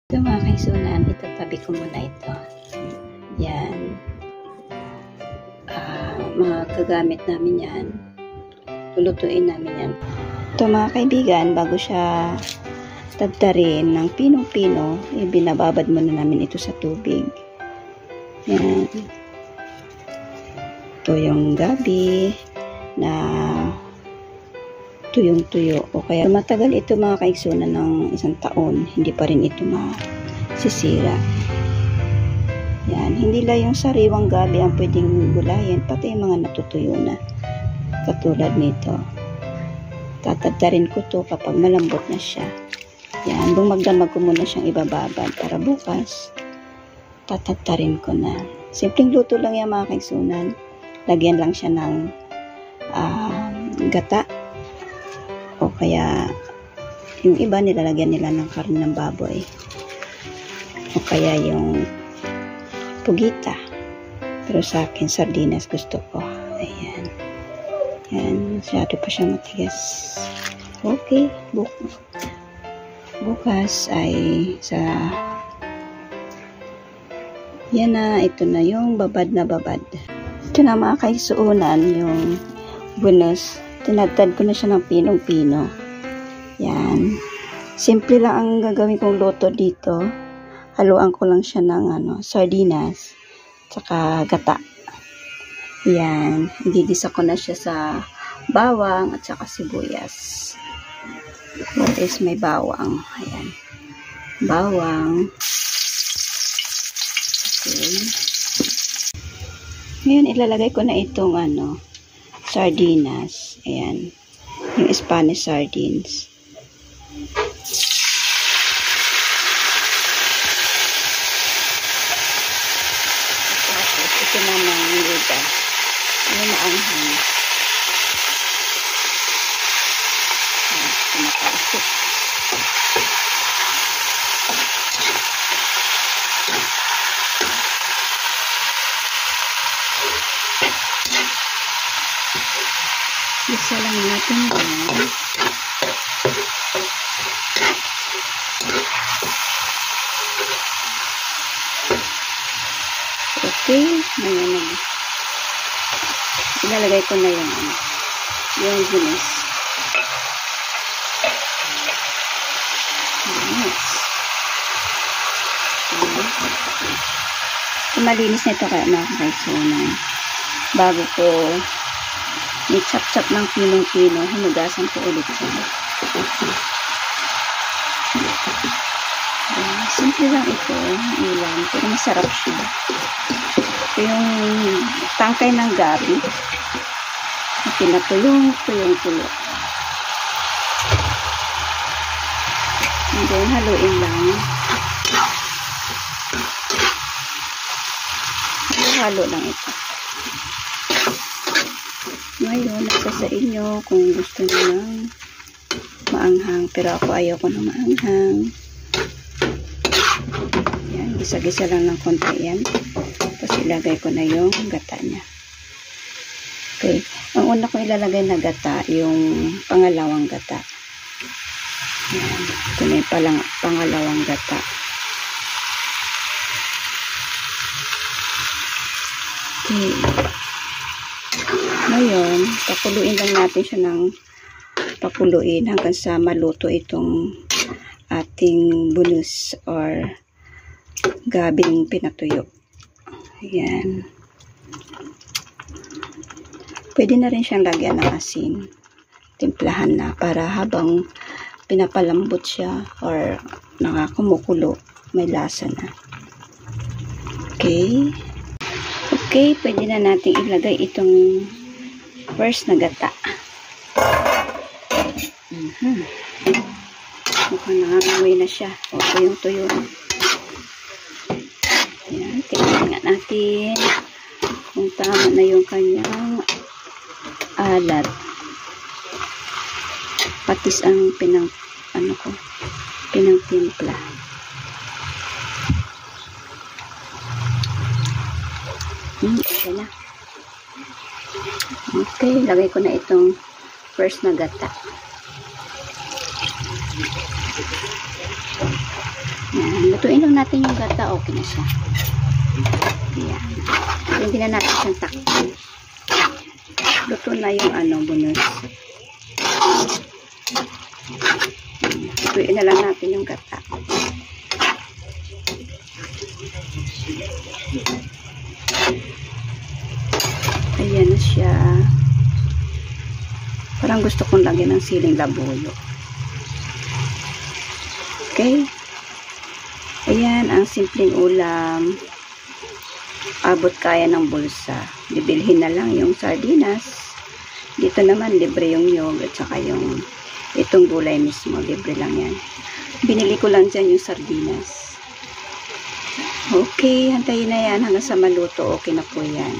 Ito mga kaisunan, itatabi ko muna ito. Yan. Mga kagamit namin yan. Lulutuin namin yan. Ito mga kaibigan, bago siya tagtarin ng pinong-pino, binababad muna namin ito sa tubig. Yan. Ito yung gabi na tuyong-tuyo. O kaya matagal ito mga kaigsunan ng 1 taon, hindi pa rin ito masisira. Yan, hindi lang yung sariwang gabi ang pwedeng gulayin, pati yung mga natutuyo na. Katulad nito. Tatagtarin ko to kapag malambot na siya. Yan, bumagdamag ko muna siyang ibababad para bukas tatagtarin ko na. Simpleng luto lang yan mga kaigsunan. Lagyan lang siya ng gata. O kaya yung iba nilalagyan nila ng karne ng baboy. O kaya yung pugita. Pero sa akin, sardinas gusto ko. Ayan. Yan. Masyado pa siya matigas. Okay. Bukas ay sa yan na. Ito na yung babad na babad. Ito na mga kaisuunan yung bunos. Tinagtad ko na siya ng pinong-pino. Yan. Simple lang ang gagawin kong luto dito. Haluan ko lang siya ng sardinas. Tsaka gata. Yan. Igigisa ko na siya sa bawang at saka sibuyas. What is may bawang? Ayan. Bawang. Okay. Ngayon ilalagay ko na itong sardinas. Ayan. Yung Spanish sardines. Tapos, ito naman yung luda. Yung maanghang. Ito nakasip. Isa lang natin yan. Okay. Ngayon ilalagay ko na yung gunis. Yes. Malinis na ito kaya mga kaisunan. Bago ko i-chop-chop ng pinong-pino, hinugasan ko ulit siya. Simple lang ito, ilan, pero masarap siya. Ito yung tangkay ng gabi na pinatuyong-tuyong-tuyo. And then, haluin lang. Halo lang ito. Ngayon, nasa sa inyo kung gusto nyo ng maanghang. Pero ako ayaw ko ng maanghang. Yan, gisa-gisa lang ng konti yan. Tapos ilagay ko na yung gata niya. Okay. Ang una ko ilalagay na gata, yung pangalawang gata. Yan. Ito na yung pangalawang gata. Okay. Ngayon, pakuluin lang natin siya ng pakuluin hanggang sa maluto itong ating bunos or gabing pinatuyo. Ayan. Pwede na rin siyang lagyan ng asin. Timplahan na para habang pinapalambot siya or nakakumukulo, may lasa na. Okay. Okay, pwede na natin ilagay itong first na gata. Mukhang nangangamoy na siya. O, tuyong-tuyo na. Ayan, tingnan nga natin kung tama na yung kanyang alat. Patis ang pinang-timpla. Okay na. Okay, lagay ko na itong first na gata. Yan. Lutuin lang natin yung gata. Okay na siya. Yan. Hindi na natin siyang takpan. Luto na yung bunos. Lutuin na lang natin yung gata. Ayan na siya. Parang gusto kong lagyan ng siling labuyo. Okay. Ayan ang simpleng ulam. Abot kaya ng bulsa. Bibilhin na lang yung sardinas. Dito naman libre yung nyog at saka yung itong gulay mismo. Libre lang yan. Binili ko lang dyan yung sardinas. Okay, hantayin na yan hanggang sa maluto. Okay na po yan.